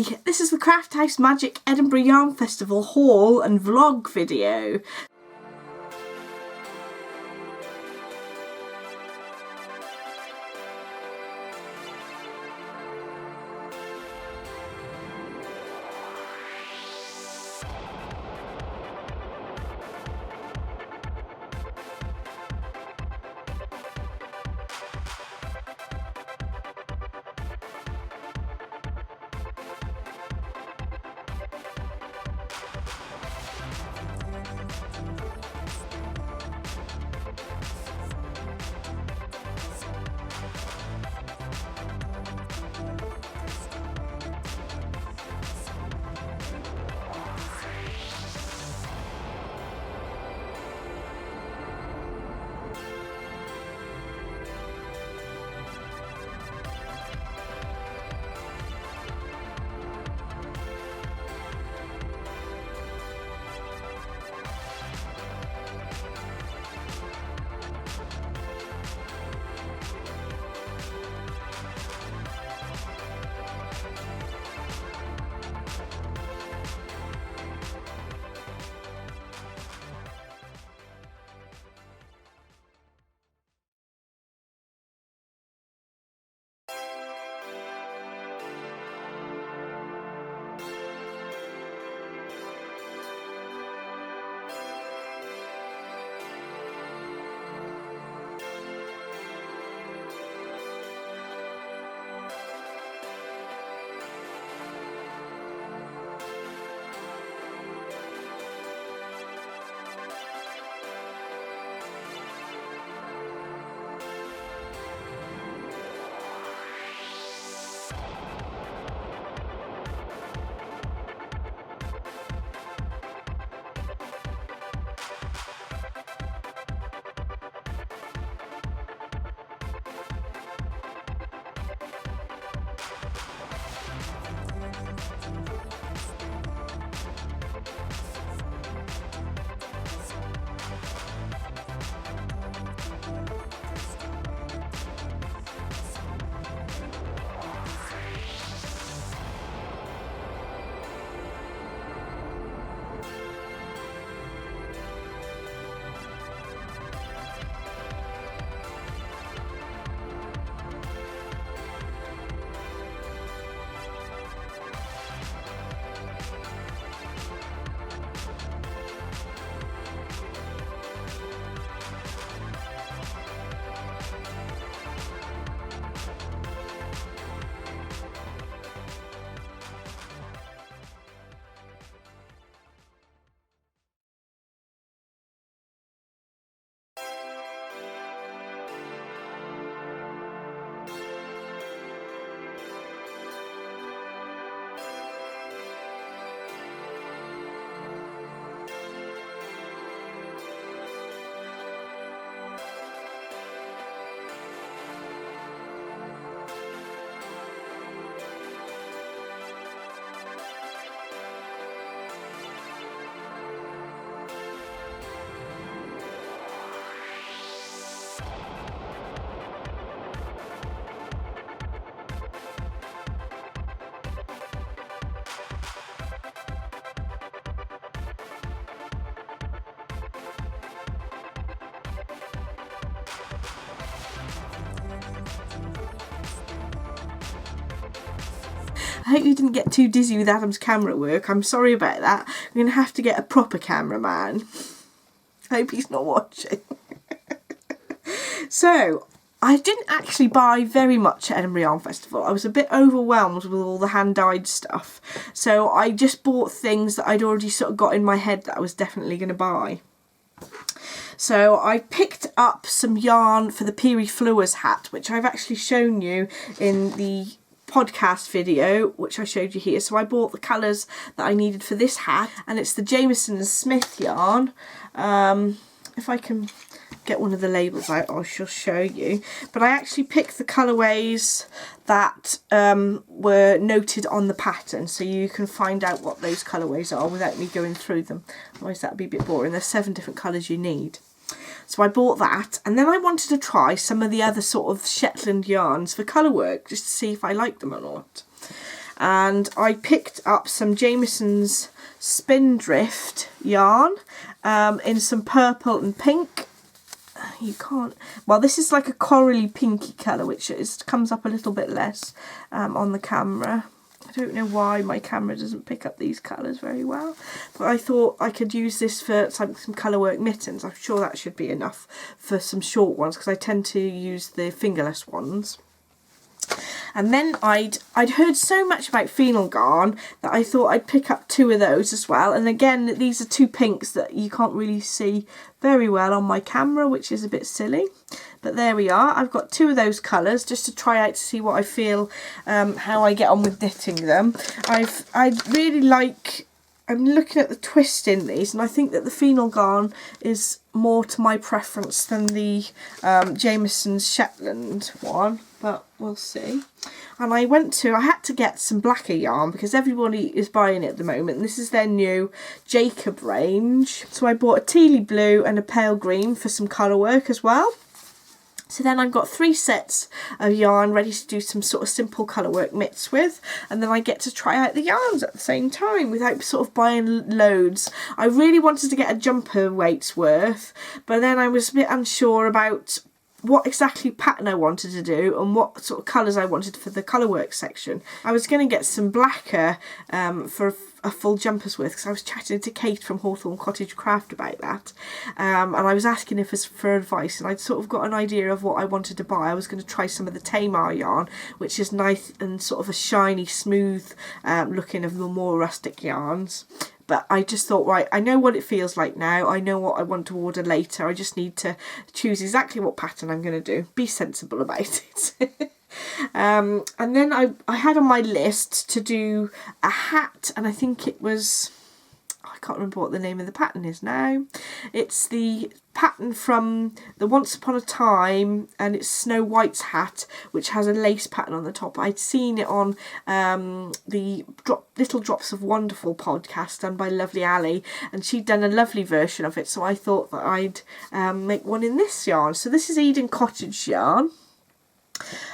everybody, this is the Craft House Magic Edinburgh Yarn Festival haul and vlog video. I hope you didn't get too dizzy with Adam's camera work. I'm sorry about that. We're going to have to get a proper cameraman. I hope he's not watching. So, I didn't actually buy very much at Edinburgh Yarn Festival. I was a bit overwhelmed with all the hand-dyed stuff. So I just bought things that I'd already sort of got in my head that I was definitely going to buy. So I picked up some yarn for the Peary Flowers hat, which I've actually shown you in the podcast video, which I showed you here. So I bought the colours that I needed for this hat, and it's the Jameson & Smith yarn. If I can get one of the labels out, I shall show you. But I actually picked the colourways that were noted on the pattern, so you can find out what those colourways are without me going through them. Otherwise that'd be a bit boring. There's 7 different colours you need. So I bought that, and then I wanted to try some of the other sort of Shetland yarns for colour work, just to see if I liked them or not. and I picked up some Jamieson's Spindrift yarn in some purple and pink. You can't, well, this is like a corally pinky colour, which comes up a little bit less on the camera. I don't know why my camera doesn't pick up these colours very well, but I thought I could use this for some colourwork mittens. I'm sure that should be enough for some short ones, because I tend to use the fingerless ones. And then I'd heard so much about phenol yarn that I thought I'd pick up 2 of those as well. And again, these are 2 pinks that you can't really see very well on my camera, which is a bit silly. But there we are. I've got 2 of those colours just to try out to see what I feel, how I get on with knitting them. I really like, I'm looking at the twist in these, and I think that the phenol yarn is more to my preference than the Jamieson's Shetland one, but we'll see. And I had to get some blacker yarn because everybody is buying it at the moment, and this is their new Jacob range. So I bought a tealy blue and a pale green for some colour work as well. So then I've got 3 sets of yarn ready to do some sort of simple colourwork mitts with, and then I get to try out the yarns at the same time without sort of buying loads. I really wanted to get a jumper weight's worth, but then I was a bit unsure about what exactly pattern I wanted to do and what sort of colours I wanted for the colourwork section. I was going to get some blacker for a full jumper's worth, because I was chatting to Kate from Hawthorne Cottage Craft about that, and I was asking her for advice, and I'd sort of got an idea of what I wanted to buy. I was going to try some of the Tamar yarn, which is nice and sort of a shiny, smooth looking of the more rustic yarns. But I just thought, right, I know what it feels like now. I know what I want to order later. I just need to choose exactly what pattern I'm going to do. Be sensible about it. And then I had on my list to do a hat, and I think it was, I can't remember what the name of the pattern is now. It's the pattern from the Once Upon a Time, and it's Snow White's hat, which has a lace pattern on the top. I'd seen it on the Little Drops of Wonderful podcast done by Lovely Ali, and she'd done a lovely version of it, so I thought that I'd make one in this yarn. So this is Eden Cottage yarn,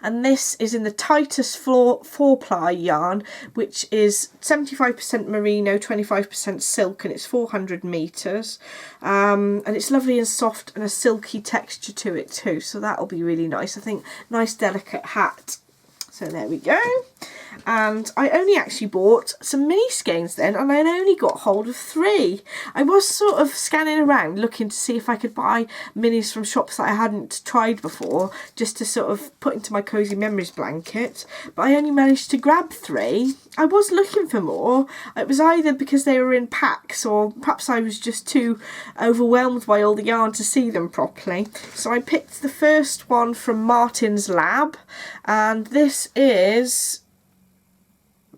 and this is in the Titus 4-ply yarn, which is 75% merino, 25% silk, and it's 400 metres, and it's lovely and soft and a silky texture to it too, so that'll be really nice. I think nice delicate hat. So there we go. And I only actually bought some mini skeins then, and I only got hold of 3. I was sort of scanning around looking to see if I could buy minis from shops that I hadn't tried before, just to sort of put into my Cozy Memories blanket, but I only managed to grab 3. I was looking for more. It was either because they were in packs, or perhaps I was just too overwhelmed by all the yarn to see them properly. So I picked the first one from Martin's Lab, and this is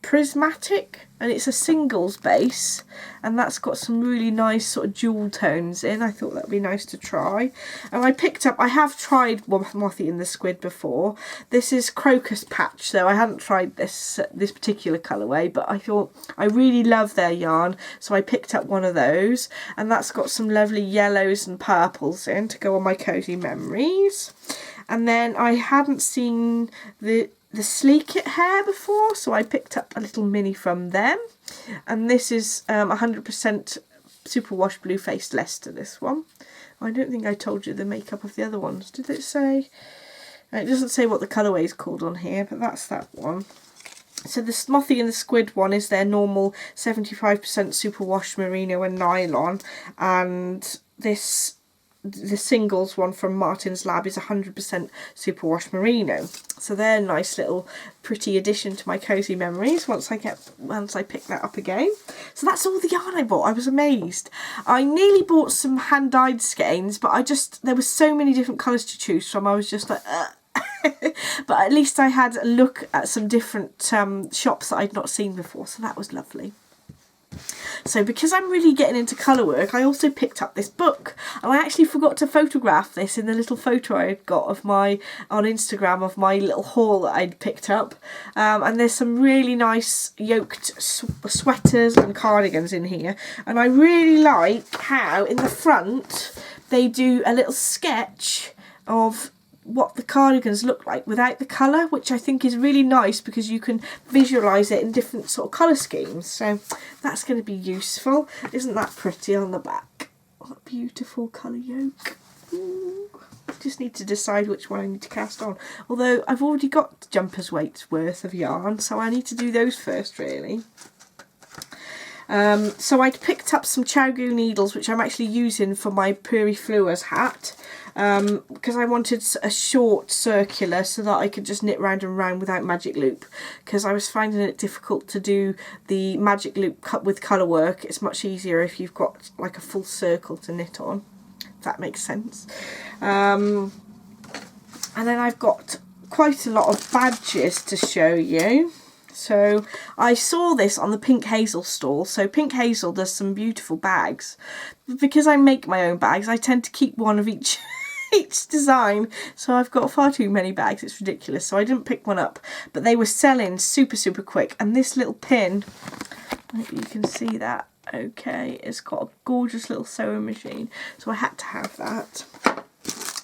Prismatic, and it's a singles base, and that's got some really nice sort of jewel tones in. I thought that'd be nice to try. And I have tried Mothy and the Squid before. This is Crocus Patch, though I hadn't tried this particular colourway, but I thought I really love their yarn, so I picked up one of those, and that's got some lovely yellows and purples in to go on my Cozy Memories. And then I hadn't seen the Sleek It hair before, so I picked up a little mini from them, and this is 100% superwash blue faced Leicester, this one. I don't think I told you the makeup of the other ones, did it say? It doesn't say what the colourway is called on here, but that's that one. So the Mothy and the Squid one is their normal 75% superwash merino and nylon, and the singles one from Martin's Lab is 100% superwash merino. So they're a nice little pretty addition to my Cozy Memories once I pick that up again. So that's all the yarn I bought. I was amazed. I nearly bought some hand-dyed skeins, but there were so many different colours to choose from. I was just like, but at least I had a look at some different shops that I'd not seen before, so that was lovely. So because I'm really getting into colour work, I also picked up this book, and I actually forgot to photograph this in the little photo I had got of on Instagram of my little haul that I'd picked up, and there's some really nice yoked sweaters and cardigans in here, and I really like how in the front they do a little sketch of what the cardigans look like without the colour, which I think is really nice because you can visualise it in different sort of colour schemes. So that's going to be useful. Isn't that pretty on the back? What a beautiful colour yoke. Ooh. Just need to decide which one I need to cast on. Although I've already got jumper's weight's worth of yarn, so I need to do those first really. So I picked up some Chowgoo needles, which I'm actually using for my Puri Fluas hat, because I wanted a short circular so that I could just knit round and round without magic loop, because I was finding it difficult to do the magic loop cut with colour work. It's much easier if you've got like a full circle to knit on, if that makes sense. And then I've got quite a lot of badges to show you. So I saw this on the Pink Hazel stall. So Pink Hazel does some beautiful bags. But because I make my own bags, I tend to keep one of each design. So I've got far too many bags. It's ridiculous. So I didn't pick one up. But they were selling super, super quick. And this little pin, maybe you can see that. Okay, it's got a gorgeous little sewing machine. So I had to have that.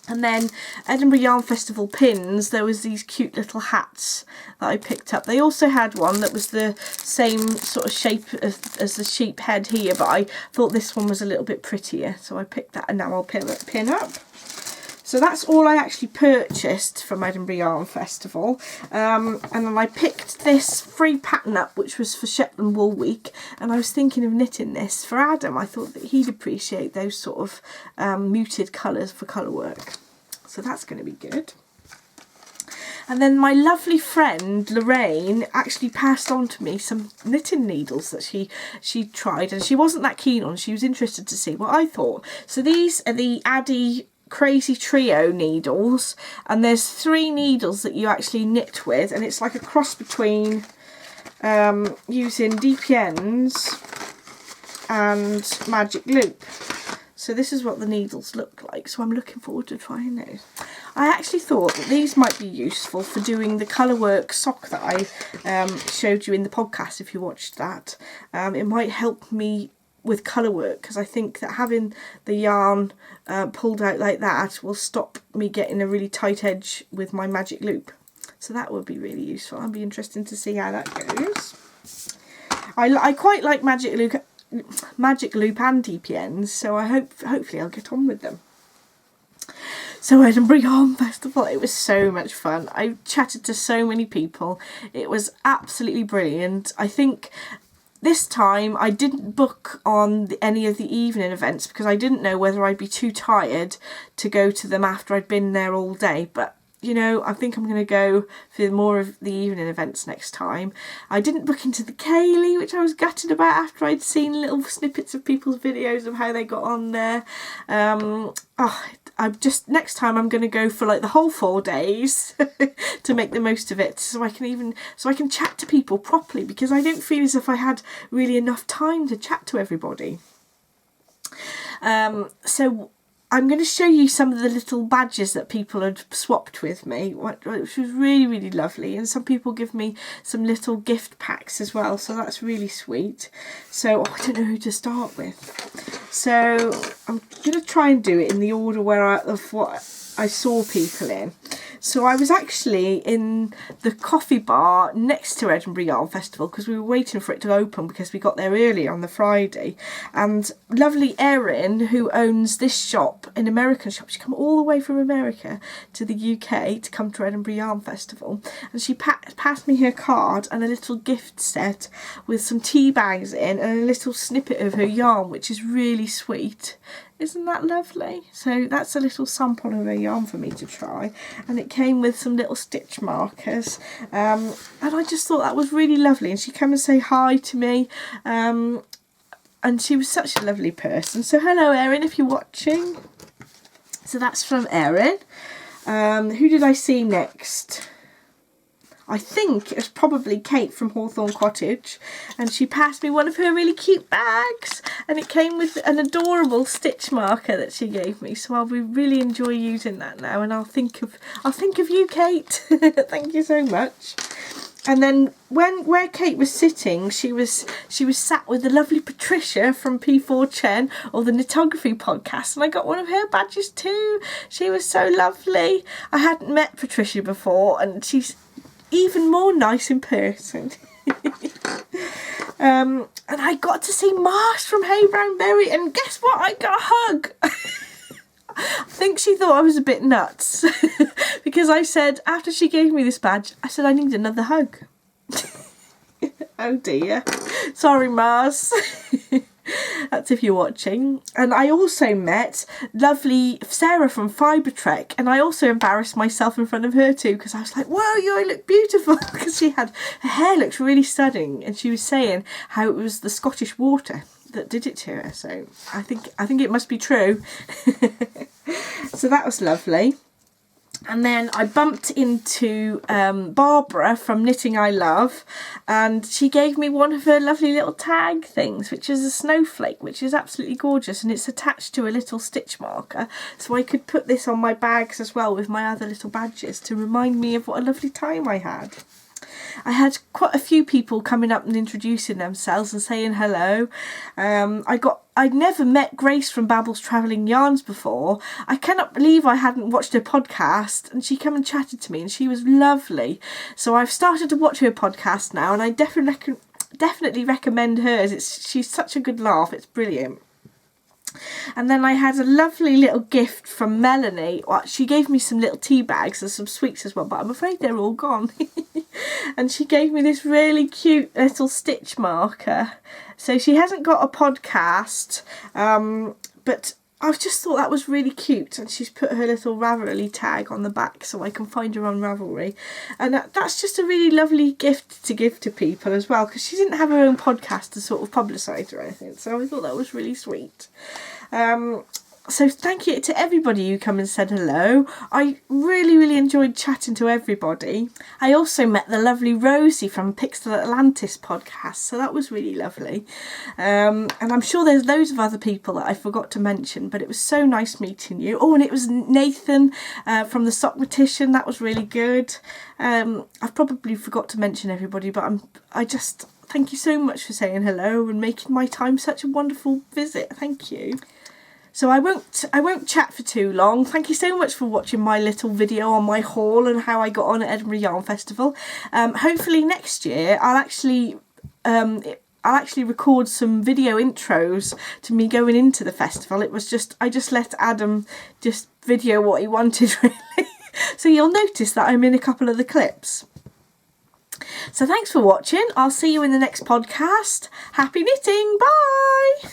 And then Edinburgh Yarn Festival pins, there was these cute little hats that I picked up. They also had one that was the same sort of shape as the sheep head here, but I thought this one was a little bit prettier, so I picked that, and now I'll pin up. So that's all I actually purchased from Edinburgh Yarn Festival. And then I picked this free pattern up, which was for Shetland Wool Week. And I was thinking of knitting this for Adam. I thought that he'd appreciate those sort of muted colours for colour work. So that's going to be good. And then my lovely friend Lorraine actually passed on to me some knitting needles that she tried. And she wasn't that keen on. She was interested to see what I thought. So these are the Addy Crazy Trio needles, and there's 3 needles that you actually knit with, and it's like a cross between using DPNs and magic loop. So this is what the needles look like, so I'm looking forward to trying those. I actually thought that these might be useful for doing the colour work sock that I showed you in the podcast if you watched that. It might help me with colour work, because I think that having the yarn pulled out like that will stop me getting a really tight edge with my magic loop. So that would be really useful. I'd be interested to see how that goes. I quite like magic loop and DPNs, so I hopefully I'll get on with them. So Edinburgh Yarn Festival, it was so much fun. I chatted to so many people. It was absolutely brilliant. I think this time I didn't book on any of the evening events because I didn't know whether I'd be too tired to go to them after I'd been there all day. But, you know, I think I'm going to go for more of the evening events next time. I didn't book into the Kaylee, which I was gutted about after I'd seen little snippets of people's videos of how they got on there. Next time I'm going to go for like the whole 4 days to make the most of it, so I can chat to people properly, because I don't feel as if I had really enough time to chat to everybody. So I'm going to show you some of the little badges that people had swapped with me, which was really, really lovely. And some people give me some little gift packs as well, so that's really sweet. So I don't know who to start with. So I'm going to try and do it in the order of what I saw people in. So I was actually in the coffee bar next to Edinburgh Yarn Festival because we were waiting for it to open because we got there early on the Friday. And lovely Erin, who owns this shop, an American shop, she came all the way from America to the UK to come to Edinburgh Yarn Festival. And she passed me her card and a little gift set with some tea bags in and a little snippet of her yarn, which is really sweet. Isn't that lovely? So that's a little sample of her yarn for me to try, and it came with some little stitch markers, and I just thought that was really lovely. And she came and say hi to me, and she was such a lovely person. So hello Erin, if you're watching. So that's from Erin. Who did I see next? I think it was probably Kate from Hawthorne Cottage, and she passed me one of her really cute bags, and it came with an adorable stitch marker that she gave me, so I'll really enjoy using that now, and I'll think of you, Kate. Thank you so much. And then where Kate was sitting, she was sat with the lovely Patricia from P4Chen, or the Knitography podcast, and I got one of her badges too. She was so lovely. I hadn't met Patricia before, and she's even more nice in person. And I got to see Mars from Hey Brown Berry, and guess what? I got a hug. I think she thought I was a bit nuts because I said, after she gave me this badge, I said I need another hug. Oh dear. Sorry, Mars. That's if you're watching. And I also met lovely Sarah from Fibertrek, and I also embarrassed myself in front of her too, because I was like, whoa, you look beautiful, because her hair looks really stunning, and she was saying how it was the Scottish water that did it to her, so I think it must be true. So that was lovely. And then I bumped into Barbara from Knitting I Love, and she gave me one of her lovely little tag things, which is a snowflake, which is absolutely gorgeous, and it's attached to a little stitch marker, so I could put this on my bags as well with my other little badges to remind me of what a lovely time I had. I had quite a few people coming up and introducing themselves and saying hello. I'd never met Grace from Babel's Travelling Yarns before. I cannot believe I hadn't watched her podcast, and she came and chatted to me, and she was lovely. So I've started to watch her podcast now, and I definitely recommend hers. She's such a good laugh. It's brilliant. And then I had a lovely little gift from Melanie. Well, she gave me some little tea bags and some sweets as well, but I'm afraid they're all gone. And she gave me this really cute little stitch marker. So she hasn't got a podcast, but I just thought that was really cute, and she's put her little Ravelry tag on the back so I can find her on Ravelry. And that's just a really lovely gift to give to people as well, because she didn't have her own podcast to sort of publicise or anything, so I thought that was really sweet. So thank you to everybody who come and said hello. I really enjoyed chatting to everybody. I also met the lovely Rosie from Pixel Atlantis podcast, so that was really lovely. And I'm sure there's loads of other people that I forgot to mention, but it was so nice meeting you. Oh, and it was Nathan from the Sockmatician. That was really good. I've probably forgot to mention everybody, but I just thank you so much for saying hello and making my time such a wonderful visit. Thank you. So I won't chat for too long. Thank you so much for watching my little video on my haul and how I got on at Edinburgh Yarn Festival. Hopefully next year I'll actually record some video intros to me going into the festival. I just let Adam just video what he wanted, really. So you'll notice that I'm in a couple of the clips. So thanks for watching. I'll see you in the next podcast. Happy knitting. Bye.